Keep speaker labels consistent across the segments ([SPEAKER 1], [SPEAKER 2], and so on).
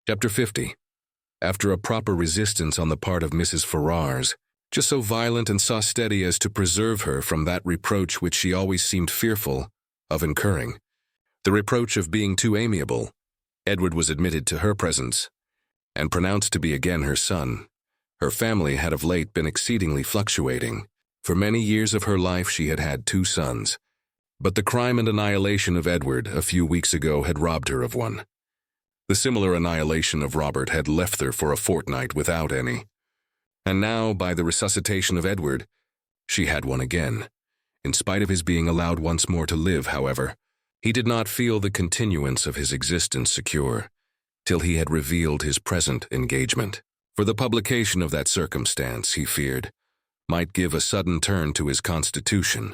[SPEAKER 1] Chapter 50. After a proper resistance on the part of Mrs. Ferrars, just so violent and so steady as to preserve her from that reproach which she always seemed fearful of incurring, the reproach of being too amiable, Edward was admitted to her presence, and pronounced to be again her son. Her family had of late been exceedingly fluctuating. For many years of her life she had had 2 sons, but the crime and annihilation of Edward a few weeks ago had robbed her of one. The similar annihilation of Robert had left her for a fortnight without any. And now, by the resuscitation of Edward, she had one again. In spite of his being allowed once more to live, however, he did not feel the continuance of his existence secure, till he had revealed his present engagement. For the publication of that circumstance, he feared, might give a sudden turn to his constitution,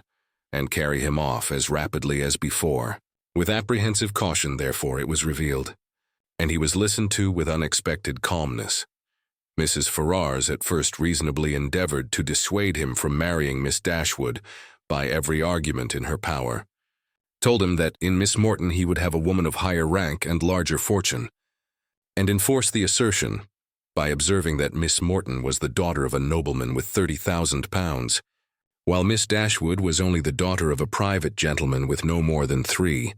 [SPEAKER 1] and carry him off as rapidly as before. With apprehensive caution, therefore, it was revealed, and he was listened to with unexpected calmness. Mrs. Ferrars at first reasonably endeavored to dissuade him from marrying Miss Dashwood by every argument in her power, told him that in Miss Morton he would have a woman of higher rank and larger fortune, and enforced the assertion by observing that Miss Morton was the daughter of a nobleman with £30,000, while Miss Dashwood was only the daughter of a private gentleman with no more than 3.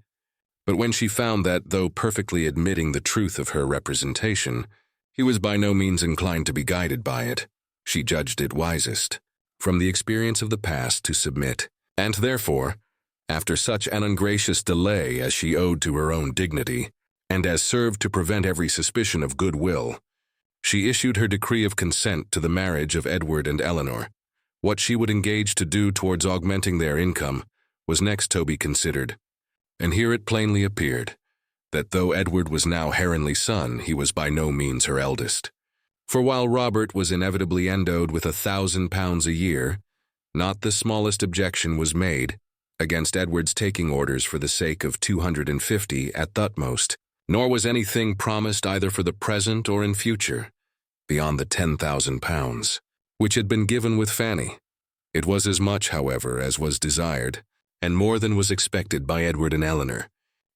[SPEAKER 1] But when she found that, though perfectly admitting the truth of her representation, he was by no means inclined to be guided by it, she judged it wisest, from the experience of the past, to submit, and therefore, after such an ungracious delay as she owed to her own dignity, and as served to prevent every suspicion of goodwill, she issued her decree of consent to the marriage of Edward and Eleanor. What she would engage to do towards augmenting their income was next to be considered, and here it plainly appeared that though Edward was now Heronley's son, he was by no means her eldest. For while Robert was inevitably endowed with £1,000 a year, not the smallest objection was made against Edward's taking orders for the sake of 250 at the utmost, nor was anything promised either for the present or in future, beyond the £10,000, which had been given with Fanny. It was as much, however, as was desired, and more than was expected by Edward and Eleanor,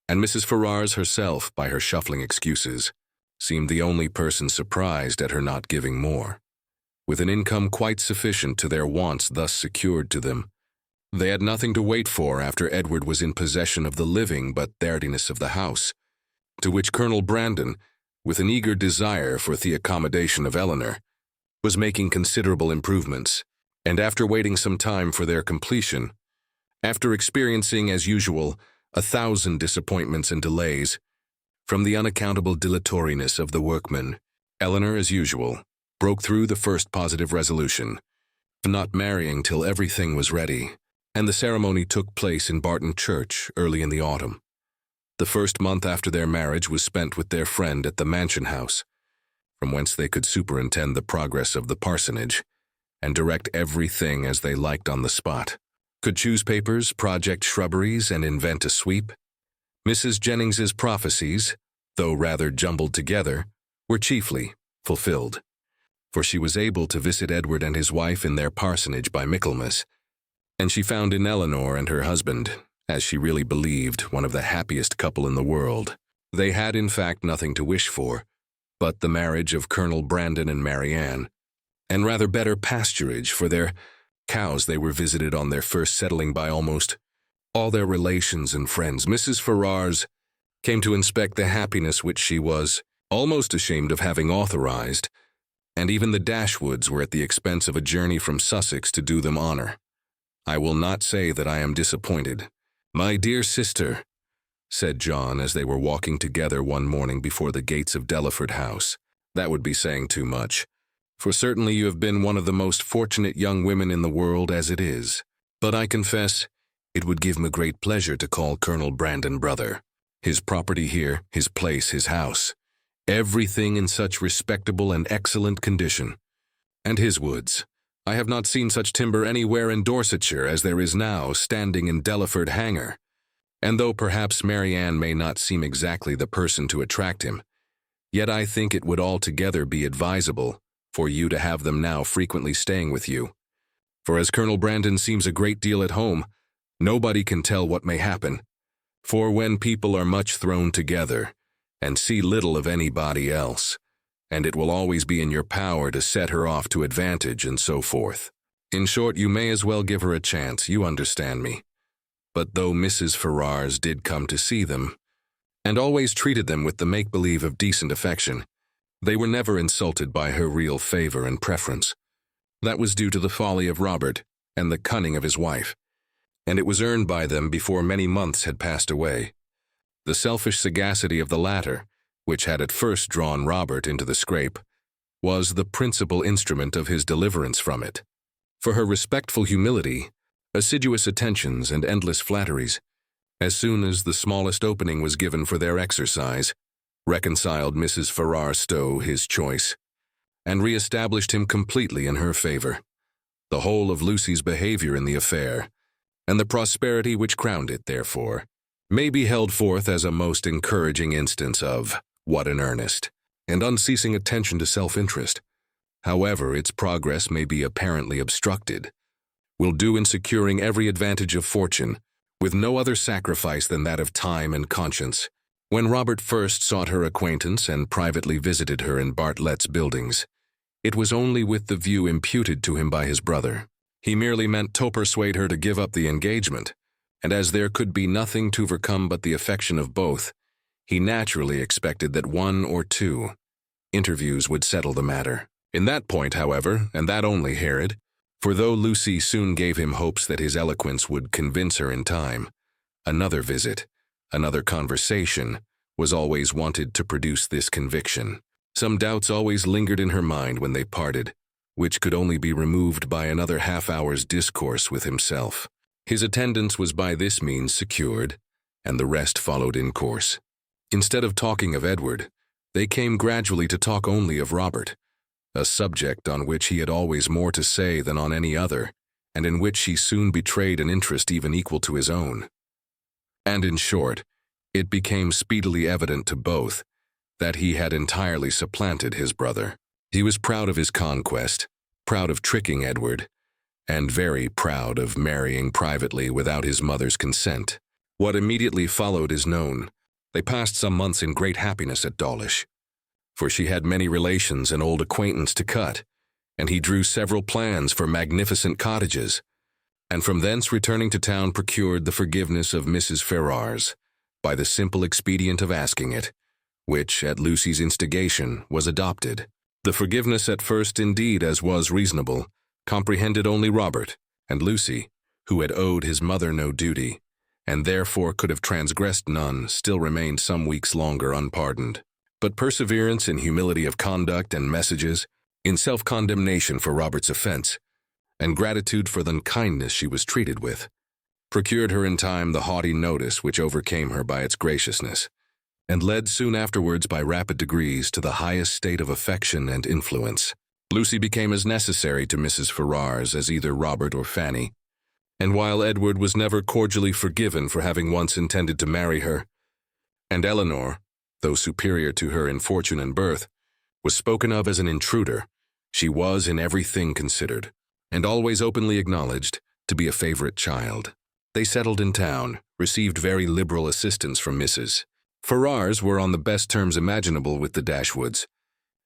[SPEAKER 1] and Mrs. Ferrars herself, by her shuffling excuses, seemed the only person surprised at her not giving more. With an income quite sufficient to their wants thus secured to them, they had nothing to wait for after Edward was in possession of the living but dirtiness of the house, to which Colonel Brandon, with an eager desire for the accommodation of Eleanor, was making considerable improvements, and after waiting some time for their completion, after experiencing, as usual, 1,000 disappointments and delays, from the unaccountable dilatoriness of the workmen, Eleanor, as usual, broke through the first positive resolution of not marrying till everything was ready, and the ceremony took place in Barton Church early in the autumn. The first month after their marriage was spent with their friend at the mansion house, from whence they could superintend the progress of the parsonage, and direct everything as they liked on the spot, could choose papers, project shrubberies, and invent a sweep. Mrs. Jennings's prophecies, though rather jumbled together, were chiefly fulfilled, for she was able to visit Edward and his wife in their parsonage by Michaelmas, and she found in Eleanor and her husband, as she really believed, one of the happiest couple in the world. They had in fact nothing to wish for, but the marriage of Colonel Brandon and Marianne, and rather better pasturage for their cows. They were visited on their first settling by almost all their relations and friends. Mrs. Ferrars came to inspect the happiness which she was almost ashamed of having authorized, and even the Dashwoods were at the expense of a journey from Sussex to do them honor. "I will not say that I am disappointed, my dear sister," said John as they were walking together one morning before the gates of Delaford House. "That would be saying too much, for certainly you have been one of the most fortunate young women in the world as it is. But I confess, it would give me great pleasure to call Colonel Brandon brother. His property here, his place, his house, everything in such respectable and excellent condition. And his woods. I have not seen such timber anywhere in Dorsetshire as there is now standing in Delaford Hanger. And though perhaps Marianne may not seem exactly the person to attract him, yet I think it would altogether be advisable for you to have them now frequently staying with you. For as Colonel Brandon seems a great deal at home, nobody can tell what may happen. For when people are much thrown together, and see little of anybody else, and it will always be in your power to set her off to advantage and so forth. In short, you may as well give her a chance, you understand me. But though Mrs. Ferrars did come to see them, and always treated them with the make-believe of decent affection, they were never insulted by her real favor and preference. That was due to the folly of Robert and the cunning of his wife, and it was earned by them before many months had passed away. The selfish sagacity of the latter, which had at first drawn Robert into the scrape, was the principal instrument of his deliverance from it. For her respectful humility, assiduous attentions, and endless flatteries, as soon as the smallest opening was given for their exercise, reconciled Mrs. Ferrars Stowe his choice, and re-established him completely in her favor. The whole of Lucy's behavior in the affair, and the prosperity which crowned it, therefore, may be held forth as a most encouraging instance of what an earnest and unceasing attention to self-interest, however its progress may be apparently obstructed, will do in securing every advantage of fortune, with no other sacrifice than that of time and conscience. When Robert first sought her acquaintance and privately visited her in Bartlett's buildings, it was only with the view imputed to him by his brother. He merely meant to persuade her to give up the engagement, and as there could be nothing to overcome but the affection of both, he naturally expected that one or two interviews would settle the matter. In that point, however, and that only, Herod, for though Lucy soon gave him hopes that his eloquence would convince her in time, another visit, another conversation, was always wanted to produce this conviction. Some doubts always lingered in her mind when they parted, which could only be removed by another half-hour's discourse with himself. His attendance was by this means secured, and the rest followed in course. Instead of talking of Edward, they came gradually to talk only of Robert, a subject on which he had always more to say than on any other, and in which he soon betrayed an interest even equal to his own. And in short, it became speedily evident to both that he had entirely supplanted his brother. He was proud of his conquest, proud of tricking Edward, and very proud of marrying privately without his mother's consent. What immediately followed is known. They passed some months in great happiness at Dawlish, for she had many relations and old acquaintance to cut, and he drew several plans for magnificent cottages, and from thence returning to town procured the forgiveness of Mrs. Ferrars by the simple expedient of asking it, which, at Lucy's instigation, was adopted. The forgiveness at first, indeed, as was reasonable, comprehended only Robert, and Lucy, who had owed his mother no duty, and therefore could have transgressed none, still remained some weeks longer unpardoned. But perseverance in humility of conduct and messages, in self-condemnation for Robert's offense, and gratitude for the unkindness she was treated with, procured her in time the haughty notice which overcame her by its graciousness, and led soon afterwards by rapid degrees to the highest state of affection and influence. Lucy became as necessary to Mrs. Ferrars as either Robert or Fanny, and while Edward was never cordially forgiven for having once intended to marry her, and Eleanor, though superior to her in fortune and birth, was spoken of as an intruder, she was in everything considered, and always openly acknowledged, to be a favorite child. They settled in town, received very liberal assistance from Mrs. Ferrars were on the best terms imaginable with the Dashwoods,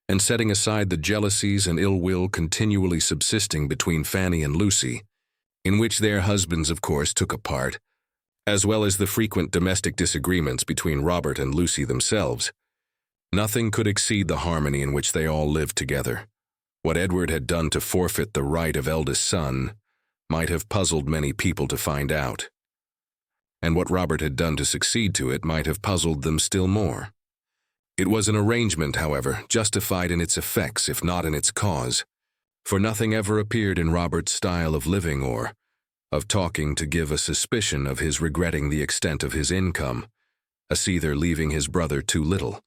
[SPEAKER 1] and setting aside the jealousies and ill will continually subsisting between Fanny and Lucy, in which their husbands, of course, took a part, as well as the frequent domestic disagreements between Robert and Lucy themselves, nothing could exceed the harmony in which they all lived together. What Edward had done to forfeit the right of eldest son might have puzzled many people to find out, and what Robert had done to succeed to it might have puzzled them still more. It was an arrangement, however, justified in its effects if not in its cause, for nothing ever appeared in Robert's style of living or of talking to give a suspicion of his regretting the extent of his income, as either leaving his brother too little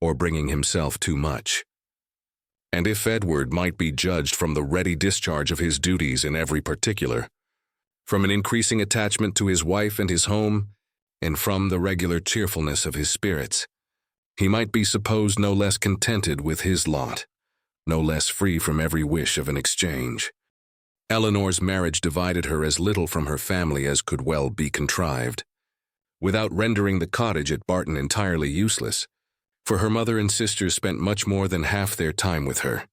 [SPEAKER 1] or bringing himself too much. And if Edward might be judged from the ready discharge of his duties in every particular, from an increasing attachment to his wife and his home, and from the regular cheerfulness of his spirits, he might be supposed no less contented with his lot, no less free from every wish of an exchange. Eleanor's marriage divided her as little from her family as could well be contrived. Without rendering the cottage at Barton entirely useless, for her mother and sisters spent much more than half their time with her.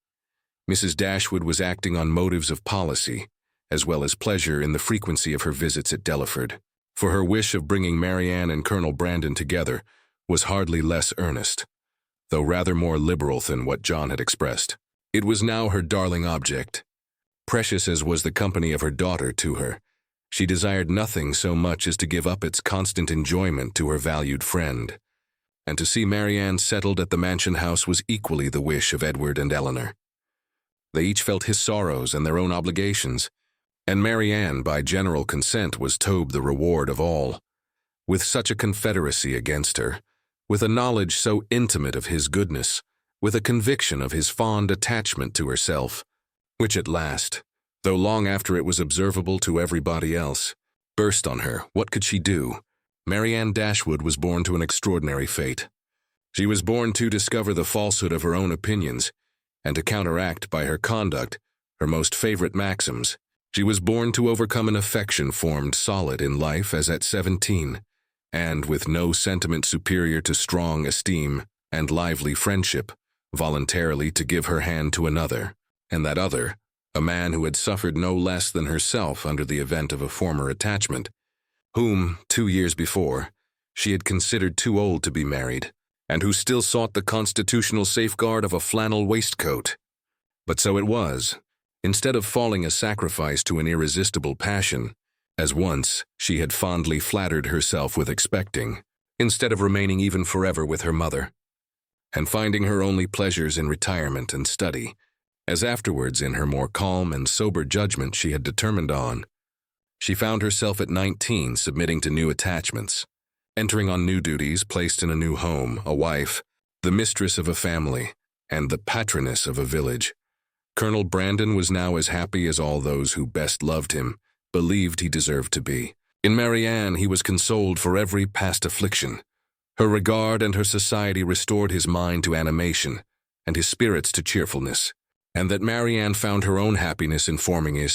[SPEAKER 1] Mrs. Dashwood was acting on motives of policy, as well as pleasure in the frequency of her visits at Delaford, for her wish of bringing Marianne and Colonel Brandon together was hardly less earnest, though rather more liberal than what John had expressed. It was now her darling object. Precious as was the company of her daughter to her, she desired nothing so much as to give up its constant enjoyment to her valued friend. And to see Marianne settled at the mansion house was equally the wish of Edward and Eleanor. They each felt his sorrows and their own obligations, and Marianne, by general consent, was Tobe the reward of all. With such a confederacy against her, with a knowledge so intimate of his goodness, with a conviction of his fond attachment to herself, which at last, though long after it was observable to everybody else, burst on her, what could she do? Marianne Dashwood was born to an extraordinary fate. She was born to discover the falsehood of her own opinions, and to counteract by her conduct her most favorite maxims. She was born to overcome an affection formed solid in life as at 17, and with no sentiment superior to strong esteem and lively friendship, voluntarily to give her hand to another, and that other, a man who had suffered no less than herself under the event of a former attachment, whom, 2 years before, she had considered too old to be married, and who still sought the constitutional safeguard of a flannel waistcoat. But so it was. Instead of falling a sacrifice to an irresistible passion, as once she had fondly flattered herself with expecting, instead of remaining even forever with her mother, and finding her only pleasures in retirement and study, as afterwards in her more calm and sober judgment she had determined on, she found herself at 19 submitting to new attachments, entering on new duties, placed in a new home, a wife, the mistress of a family, and the patroness of a village. Colonel Brandon was now as happy as all those who best loved him believed he deserved to be. In Marianne he was consoled for every past affliction. Her regard and her society restored his mind to animation, and his spirits to cheerfulness. And that Marianne found her own happiness in forming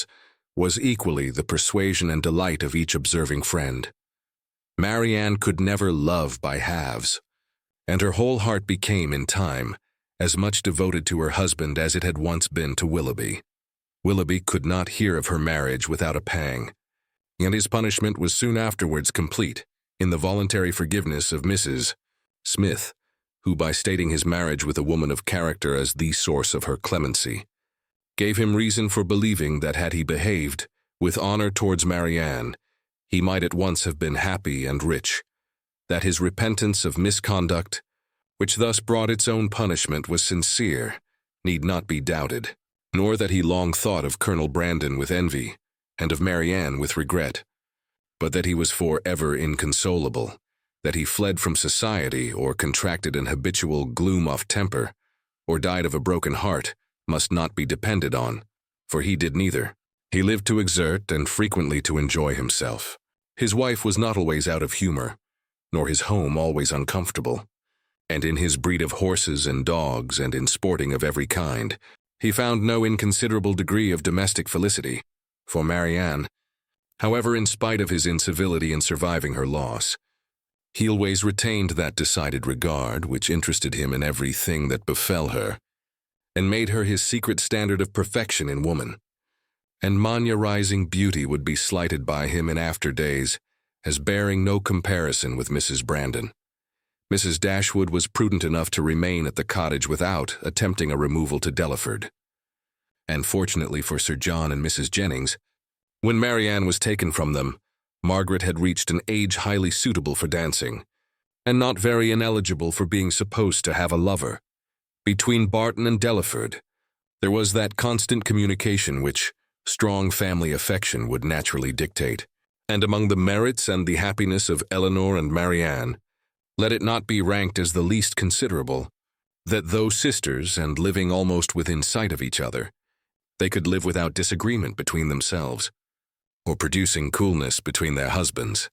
[SPEAKER 1] was equally the persuasion and delight of each observing friend. Marianne could never love by halves, and her whole heart became, in time, as much devoted to her husband as it had once been to Willoughby. Willoughby could not hear of her marriage without a pang, and his punishment was soon afterwards complete in the voluntary forgiveness of Mrs. Smith, who, by stating his marriage with a woman of character as the source of her clemency, gave him reason for believing that had he behaved with honor towards Marianne, he might at once have been happy and rich, that his repentance of misconduct, which thus brought its own punishment, was sincere, need not be doubted, nor that he long thought of Colonel Brandon with envy, and of Marianne with regret, but that he was forever inconsolable, that he fled from society or contracted an habitual gloom of temper, or died of a broken heart, must not be depended on, for he did neither. He lived to exert and frequently to enjoy himself. His wife was not always out of humor, nor his home always uncomfortable, and in his breed of horses and dogs and in sporting of every kind, he found no inconsiderable degree of domestic felicity. For Marianne, however, in spite of his incivility in surviving her loss, he always retained that decided regard which interested him in everything that befell her, and made her his secret standard of perfection in woman. And Manya-rising beauty would be slighted by him in after days as bearing no comparison with Mrs. Brandon. Mrs. Dashwood was prudent enough to remain at the cottage without attempting a removal to Delaford. And fortunately for Sir John and Mrs. Jennings, when Marianne was taken from them, Margaret had reached an age highly suitable for dancing, and not very ineligible for being supposed to have a lover. Between Barton and Delaford, there was that constant communication which strong family affection would naturally dictate, and among the merits and the happiness of Eleanor and Marianne, let it not be ranked as the least considerable, that though sisters and living almost within sight of each other, they could live without disagreement between themselves, or producing coolness between their husbands.